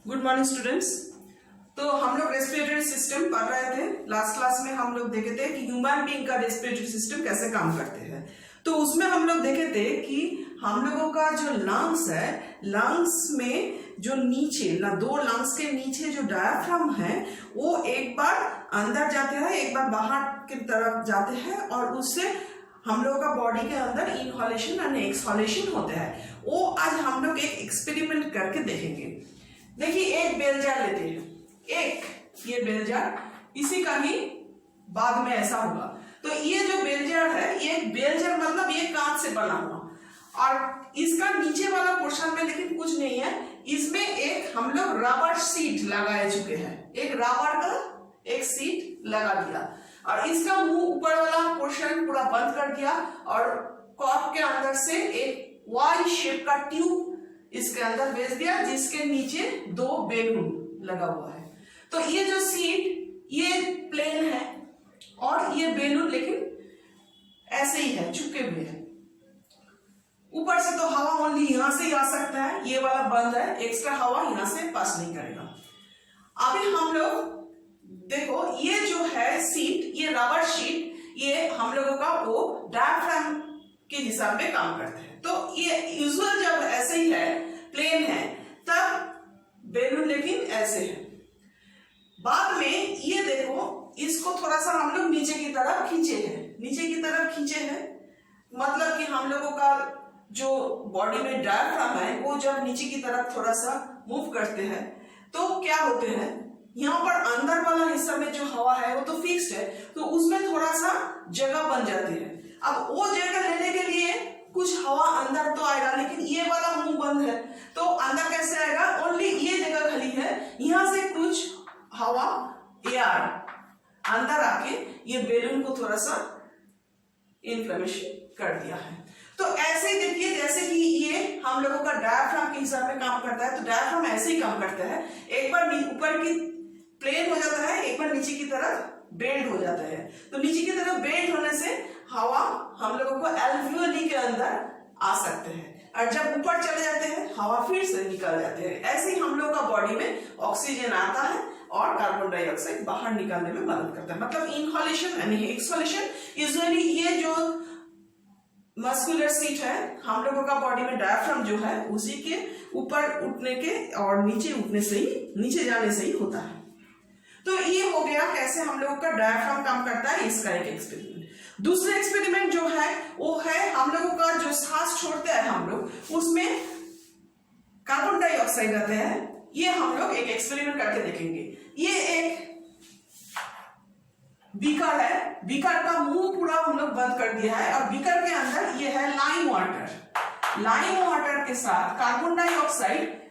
Good morning students. तो हम लोग रेस्पिरेटरी सिस्टम पढ़ रहे थे। लास्ट क्लास में हम लोग देखे थे कि ह्यूमन बीइंग का रेस्पिरेटरी सिस्टम कैसे काम करते हैं। तो उसमें हम लोग देखे थे कि हम लोगों का जो लंग्स है, लंग्स में जो नीचे दो लंग्स के नीचे जो डायफ्राम है वो एक बार अंदर जाते हैं, एक बार बाहर की तरफ जाते हैं और उससे हम लोगों का बॉडी के अंदर इनहॉलेशन और एक्सहॉलेशन होते हैं। वो आज हम लोग एक एक्सपेरिमेंट करके देखेंगे। देखिए एक बेल जार लेते हैं, एक ये बेल जार, इसी का ही बाद में ऐसा होगा। तो ये जो बेल जार है, ये बेल जार मतलब ये कांच से बना हुआ और इसका नीचे वाला पोर्शन में लेकिन कुछ नहीं है। इसमें एक हम लोग रबर सीट लगा चुके हैं, एक रबर का एक सीट लगा दिया और इसका मुंह ऊपर वाला पोर्शन पूरा बंद कर दिया और कॉर्क के अंदर से एक वाई शेप का ट्यूब इसके अंदर भेज दिया जिसके नीचे दो बेलून लगा हुआ है। तो ये जो सीट ये प्लेन है और ये बेलून लेकिन ऐसे ही है, चुपके हुए हैं। ऊपर से तो हवा ओनली यहां से ही आ सकता है, ये वाला बंद है, एक्स्ट्रा हवा यहां से पास नहीं करेगा। अभी हम लोग देखो ये जो है सीट, ये रबर शीट, ये हम लोगों का वो डायफ्राम के हिसाब में काम करते हैं। तो ये यूजुअल जब ऐसे ही है, प्लेन है, तब बेलून लेकिन ऐसे है। बाद में ये देखो इसको थोड़ा सा हम लोग नीचे की तरफ खींचे हैं, नीचे की तरफ खींचे हैं मतलब कि हम लोगों का जो बॉडी में डायफ्राम है वो जब नीचे की तरफ थोड़ा सा मूव करते हैं तो क्या होते हैं, यहाँ पर अंदर वाला हिस्सा में जो हवा है वो तो फिक्स्ड है, तो उसमें थोड़ा सा जगह बन जाती है। अब वो जगह लेने के लिए कुछ हवा अंदर तो आएगा, लेकिन ये वाला मुंह बंद है तो अंदर कैसे आएगा, ओनली ये जगह खाली है, यहाँ से कुछ हवा एयर अंदर आके ये बेलून को थोड़ा सा इन्फ्लेमेशन कर दिया है। तो ऐसे ही देखिए जैसे कि ये हम लोगों का डायफ्राम के हिसाब में काम करता है, तो डायफ्राम ऐसे ही काम करता है, एक बार ऊपर की प्लेन हो जाता है, एक बार नीचे की तरफ बेंड हो जाता है। तो नीचे की तरफ बेंड होने से हवा हम लोगों को एल्वियोली के अंदर आ सकते हैं और जब ऊपर चले जाते हैं हवा फिर से निकल जाते हैं। ऐसे ही हम लोग का बॉडी में ऑक्सीजन आता है और कार्बन डाइऑक्साइड बाहर निकालने में मदद करता है। मतलब इनहॉलेशन यानी एक्सहॉलेशन। यूजुअली ये जो मस्कुलर सीट है हम लोगों का बॉडी में डायफ्राम जो है उसी के ऊपर उठने के और नीचे उठने से ही, नीचे जाने से ही होता है। तो ये हो गया कैसे हम लोगों का डायफ्राम काम करता है, इसका एक एक्सपेरिमेंट। दूसरा एक्सपेरिमेंट जो है वो है हम लोगों का जो सांस छोड़ते हैं हम लोग, उसमें कार्बन डाइऑक्साइड रहते हैं। ये हम लोग एक एक्सपेरिमेंट करके देखेंगे। ये एक बीकर है, बीकर का मुंह पूरा हम लोग बंद कर दिया है और बीकर के अंदर ये है लाइम वाटर। लाइम वाटर के साथ कार्बन डाइऑक्साइड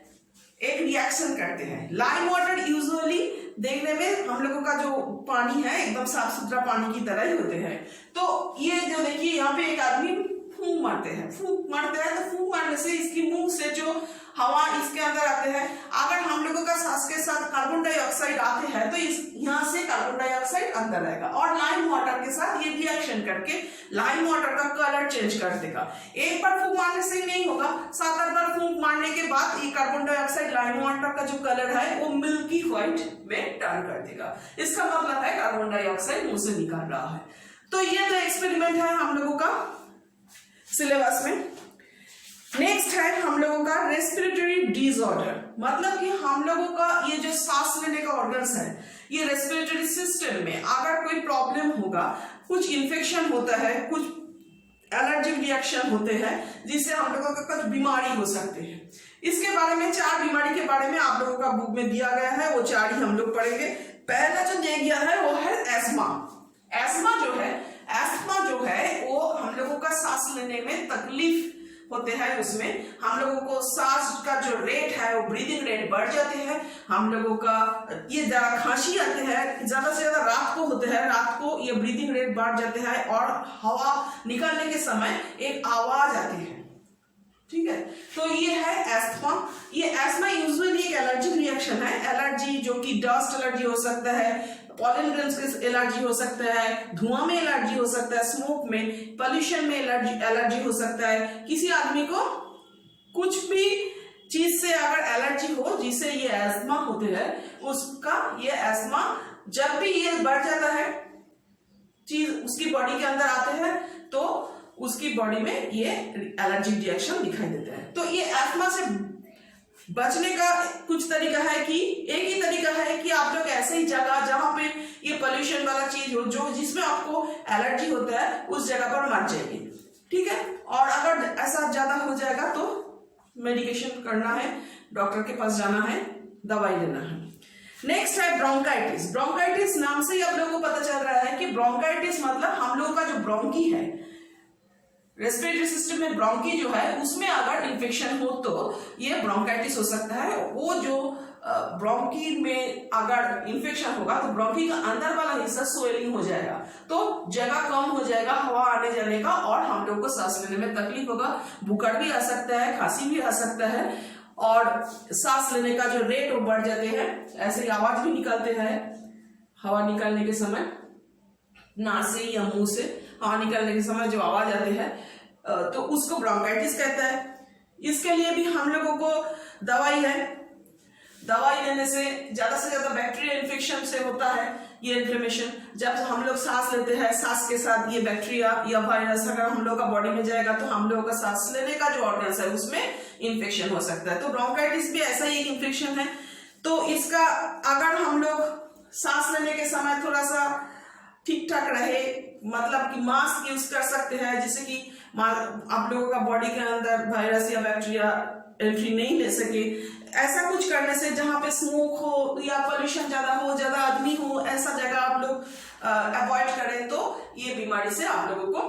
एक रिएक्शन करते हैं। लाइम वाटर यूजुअली देखने में हम लोगों का जो पानी है एकदम साफ सुथरा पानी की तरह ही होते हैं। तो ये जो देखिए यहाँ पे एक आदमी फूंक मारते हैं, फूंक मारते हैं, तो फूंक मारने से इसकी मुंह से जो हवा इसके अंदर आते हैं, अगर हम लोगों का सांस के साथ कार्बन डाइऑक्साइड आते हैं तो इस यहाँ से कार्बन डाइऑक्साइड अंदर आएगा और लाइम वाटर के साथ ये रिएक्शन करके लाइम वाटर का कलर चेंज कर देगा। एक बार फूंक मारने से नहीं होगा, 7-8 बार फूंक मारने के बाद ये कार्बन डाइऑक्साइड लाइम वाटर का जो कलर है वो मिल्की व्हाइट में टर्न कर देगा। इसका मतलब है कार्बन डाइऑक्साइड मुंह से निकाल रहा है। तो ये तो एक्सपेरिमेंट है हम लोगों का सिलेबस में। नेक्स्ट है हम लोगों का रेस्पिरेटरी डिसऑर्डर, मतलब कि हम लोगों का ये जो सांस लेने का ऑर्गन्स है, ये रेस्पिरेटरी सिस्टम में अगर कोई प्रॉब्लम होगा, कुछ इन्फेक्शन होता है, कुछ एलर्जिक रिएक्शन होते हैं जिससे हम लोगों का कुछ बीमारी हो सकते हैं। इसके बारे में 4 बीमारी के बारे में आप लोगों का बुक में दिया गया है, वो 4 ही हम लोग पढ़ेंगे। पहला जो दिया गया है वो है एस्मा। एस्मा जो है वो हम लोगों का सांस लेने में तकलीफ होते हैं, उसमें हम लोगों को सांस का जो रेट है वो ब्रीदिंग रेट बढ़ जाते हैं। हम लोगों का ये ज्यादा खांसी आते हैं, ज्यादा से ज्यादा रात को होते हैं, रात को ये ब्रीदिंग रेट बढ़ जाते हैं और हवा निकालने के समय एक आवाज आती है। ठीक है, तो ये है एस्थमा। ये एस्थमा यूजुअली एक एलर्जिक रिएक्शन है। एलर्जी जो कि डस्ट एलर्जी हो सकता है, पॉलन ग्रेन्स की एलर्जी हो सकता है, धुआं में एलर्जी हो सकता है, स्मोक में, पोल्यूशन में एलर्जी हो सकता है। किसी आदमी को कुछ भी चीज से अगर एलर्जी हो, जिसे ये एस्मा होते हैं, उसका ये एस्मा जब भी ये बढ़ जाता है, चीज उसकी बॉडी के अंदर आते हैं, तो उसकी बॉडी में ये एलर्जिक रिएक्शन दिखाई देता है। तो ये एस्मा से बचने का कुछ तरीका है कि एक ही तरीका है कि आप लोग ऐसे ही जगह जहां पे ये पोल्यूशन वाला चीज हो, जो जिसमें आपको एलर्जी होता है, उस जगह पर मत जाइए, ठीक है। और अगर ऐसा ज्यादा हो जाएगा तो मेडिकेशन करना है, डॉक्टर के पास जाना है, दवाई लेना है। नेक्स्ट है ब्रोंकाइटिस। ब्रोंकाइटिस नाम से ही आप लोगों को पता चल रहा है कि ब्रोंकाइटिस मतलब हम लोगों का जो ब्रोंकी है, रेस्पिरेटरी सिस्टम में ब्रोंकी जो है, उसमें अगर इन्फेक्शन हो तो ये ब्रोंकाइटिस हो सकता है। वो जो ब्रोंकी में अगर इन्फेक्शन होगा तो ब्रोंकी का अंदर वाला हिस्सा स्वेलिंग हो जाएगा, तो जगह कम हो जाएगा हवा आने जाने का, और हम लोग को सांस लेने में तकलीफ होगा, बुखार भी आ सकता है, खांसी भी आ सकता है, और सांस लेने का जो रेट वो बढ़ जाते हैं, ऐसे ही आवाज भी निकालते हैं। हवा निकालने के समय नाक से या मुंह से हवा निकालने के समय जो आवाज आती है, तो उसको ब्रोंकाइटिस कहता है। इसके लिए भी हम लोगों को दवाई है, दवाई लेने से ज्यादा बैक्टीरिया इन्फेक्शन से होता है ये इन्फ्लेमेशन। जब हम लोग सांस लेते हैं, सांस के साथ ये बैक्टीरिया या वायरस अगर हम लोग का बॉडी में जाएगा तो हम लोगों का सांस लेने का जो ऑर्गन्स है उसमें इन्फेक्शन हो सकता है। तो ब्रोंकाइटिस भी ऐसा ही एक इन्फेक्शन है। तो इसका अगर हम लोग सांस लेने के समय थोड़ा सा ठीक ठाक रहे, मतलब कि मास्क यूज कर सकते हैं, जिससे कि आप लोगों का बॉडी के अंदर वायरस या बैक्टीरिया एंट्री नहीं ले सके। ऐसा कुछ करने से जहां पे स्मोक हो या पोल्यूशन ज्यादा हो, ज्यादा आदमी हो, ऐसा जगह आप लोग अवॉइड करें तो ये बीमारी से आप लोगों को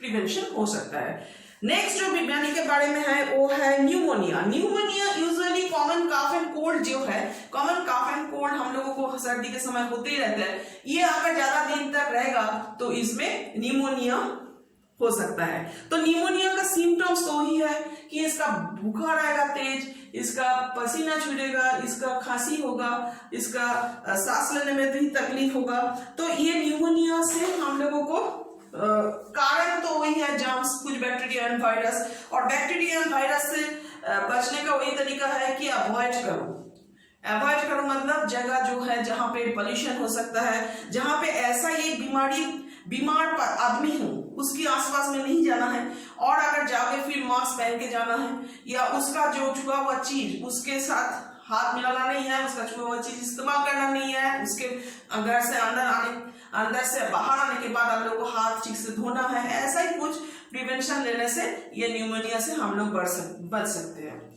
प्रिवेंशन हो सकता है। नेक्स्ट जो बीमारी के बारे में है वो है pneumonia. Pneumonia usually common calf and cold जो है, कॉमन काफ एंड कोल्ड हम लोगों को सर्दी के समय होते ही रहता है। ये अगर ज्यादा दिन तक रहेगा तो इसमें न्यूमोनिया हो सकता है। तो न्यूमोनिया का सिम्टम्स तो ही है कि इसका बुखार आएगा तेज, इसका पसीना छूटेगा, इसका खांसी होगा, इसका सांस लेने में भी तकलीफ होगा। तो ये न्यूमोनिया से हम लोगों को कारण तो वही है जर्म्स, कुछ बैक्टीरिया एंड वायरस, और बैक्टीरिया एंड वायरस से बचने का वही तरीका है कि अवॉइड करो। अवॉइड करो मतलब जगह जो है जहां पे पोल्यूशन हो सकता है, जहां पे ऐसा ये बीमार आदमी हो, उसके आसपास में नहीं जाना है, और अगर जाके फिर मास्क पहन के जाना है, या उसका जो छुआ हुआ चीज उसके साथ हाथ मिलाना नहीं है, उसका छुआ हुआ चीज इस्तेमाल करना नहीं है, उसके घर से अंदर से बाहर आने के बाद आप लोग को हाथ ठीक से धोना है। ऐसा ही कुछ प्रिवेंशन लेने से ये न्यूमोनिया से हम लोग बच सकते हैं।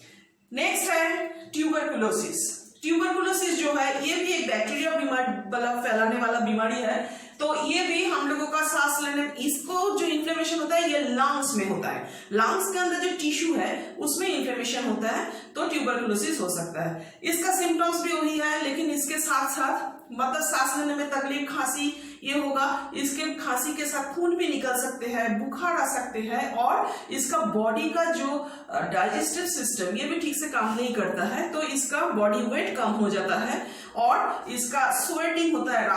नेक्स्ट है ट्यूबरकुलोसिस। ट्यूबरकुलोसिस जो है ये भी एक बैक्टीरिया बीमारी फैलाने वाला बीमारी है। तो ये भी हम लोगों का सांस लेने, इसको जो इन्फ्लेमेशन होता है ये लंग्स में होता है, लंग्स के अंदर जो टिश्यू है उसमें इन्फ्लेमेशन होता है, तो ट्यूबरकुलोसिस हो सकता है। इसका सिम्टम्स भी वही है, लेकिन इसके साथ साथ मतलब सांस लेने में तकलीफ, खांसी ये होगा, इसके खांसी के साथ खून भी निकल सकते हैं, बुखार आ सकते हैं, और इसका बॉडी का जो डाइजेस्टिव सिस्टम ये भी ठीक से काम नहीं करता है, तो इसका बॉडी वेट कम हो जाता है, और इसका स्वेटिंग होता है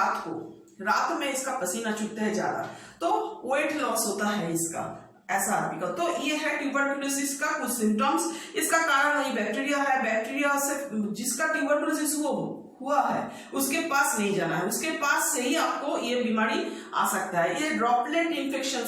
रात में इसका पसीना छूटता है ज्यादा, तो वेट लॉस होता है इसका, ऐसा आदमी का। तो ये है ट्यूबरकुलोसिस का कुछ सिम्टम्स। इसका कारण वही बैक्टीरिया है, बैक्टीरिया से जिसका ट्यूबरकुलोसिस हुआ है उसके पास नहीं जाना है, उसके पास से ही आपको ये बीमारी आ सकता है। ये ड्रॉपलेट इन्फेक्शन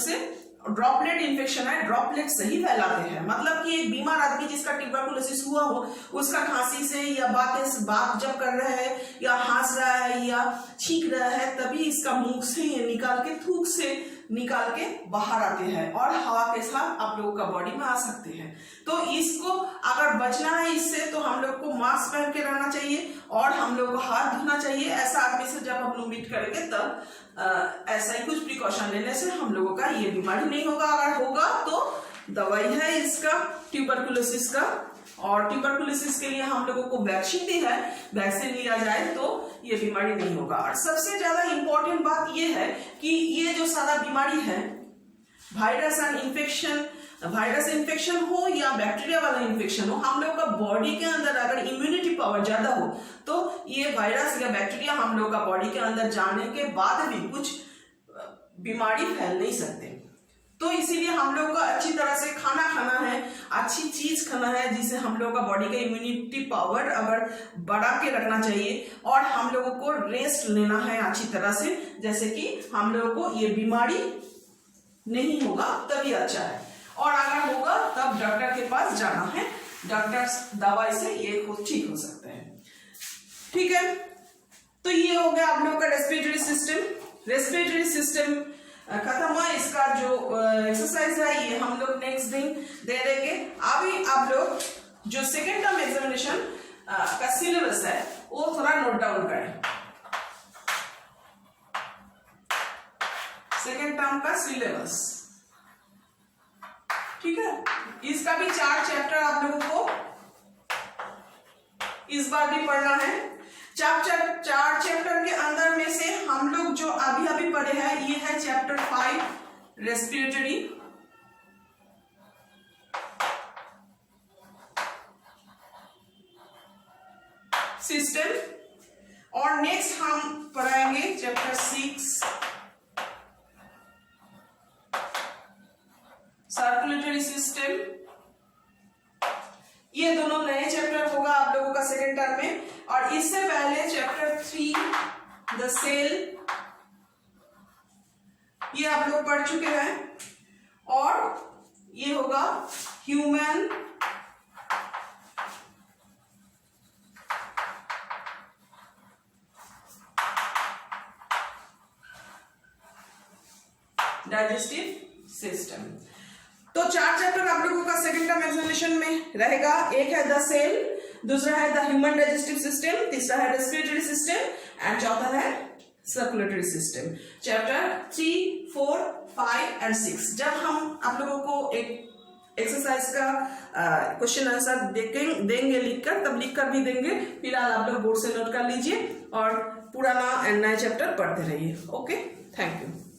है, ड्रॉपलेट से ही फैलाते हैं। मतलब कि एक बीमार आदमी जिसका ट्यूबरकुलोसिस हुआ हो, उसका खांसी से या बात जब कर रहा है या हंस रहा है या छींक रहा है, तभी इसका मुंह से ये निकाल के, थूक से निकाल के बाहर आते हैं, और हवा के साथ आप लोगों का बॉडी में आ सकते हैं। तो इसको अगर बचना है इससे, तो हम लोग को मास्क पहन के रहना चाहिए, और हम लोग को हाथ धोना चाहिए। ऐसा आदमी से जब हम लोग मीट करेंगे तब ऐसा ही कुछ प्रिकॉशन लेने से हम लोगों का ये बीमारी नहीं होगा। अगर होगा तो दवाई है इसका ट्यूबरकुलोसिस का, और ट्यूबरकुलोसिस के लिए हम लोगों को वैक्सीन भी है, वैक्सीन लिया जाए तो ये बीमारी नहीं होगा। और सबसे ज्यादा इंपॉर्टेंट बात ये है कि ये जो सारा बीमारी है, वायरस इन्फेक्शन हो या बैक्टीरिया वाला इन्फेक्शन हो, हम लोग का बॉडी के अंदर अगर इम्यूनिटी पावर ज्यादा हो तो ये वायरस या बैक्टीरिया हम लोग का बॉडी के अंदर जाने के बाद भी कुछ बीमारी फैल नहीं सकते। तो इसीलिए हम लोग को अच्छी तरह से खाना खाना है, अच्छी चीज खाना है, जिससे हम लोग का बॉडी का इम्यूनिटी पावर अगर बढ़ा के रखना चाहिए, और हम लोगों को रेस्ट लेना है अच्छी तरह से, जैसे कि हम लोगों को ये बीमारी नहीं होगा तभी अच्छा है, और अगर होगा तब डॉक्टर के पास जाना है, डॉक्टर दवाई से ये खुद ठीक हो सकते हैं। ठीक है, तो ये हो गया आप लोग का रेस्पिरेटरी सिस्टम। रेस्पिरेटरी सिस्टम खत्म हुआ। इसका जो एक्सरसाइज है ये हम लोग नेक्स्ट दिन दे देंगे। अभी आप लोग जो सेकेंड टर्म एग्जामिनेशन का सिलेबस है वो थोड़ा नोट डाउन करें। सेकेंड टर्म का सिलेबस, ठीक है, इसका भी 4 चैप्टर आप लोगों को इस बार भी पढ़ना है। 4 चैप्टर के अंदर में से हम लोग जो अभी पढ़े हैं ये है चैप्टर 5 रेस्पिरेटरी, सिस्टम, और नेक्स्ट हम पढ़ाएंगे चैप्टर 6 सर्कुलेटरी सिस्टम। ये दोनों नए चैप्टर होगा आप लोगों का सेकेंड टर्म में, और इससे पहले चैप्टर 3 द सेल ये आप लोग पढ़ चुके हैं, और ये होगा ह्यूमन डाइजेस्टिव सिस्टम। तो 4 चैप्टर आप लोगों का सेकेंड टर्म एग्जामिनेशन में रहेगा। एक है द सेल, दूसरा है द ह्यूमन डाइजेस्टिव सिस्टम, तीसरा है रेस्पिरेटरी सिस्टम, एंड चौथा है सर्कुलेटरी सिस्टम। चैप्टर 3, 4, 5 एंड 6 जब हम आप लोगों को एक एक्सरसाइज का क्वेश्चन आंसर देंगे लिखकर, तब लिखकर भी देंगे। फिलहाल आप लोग बोर्ड से नोट कर लीजिए और पुराना एंड नया चैप्टर पढ़ते रहिए। Okay, thank you.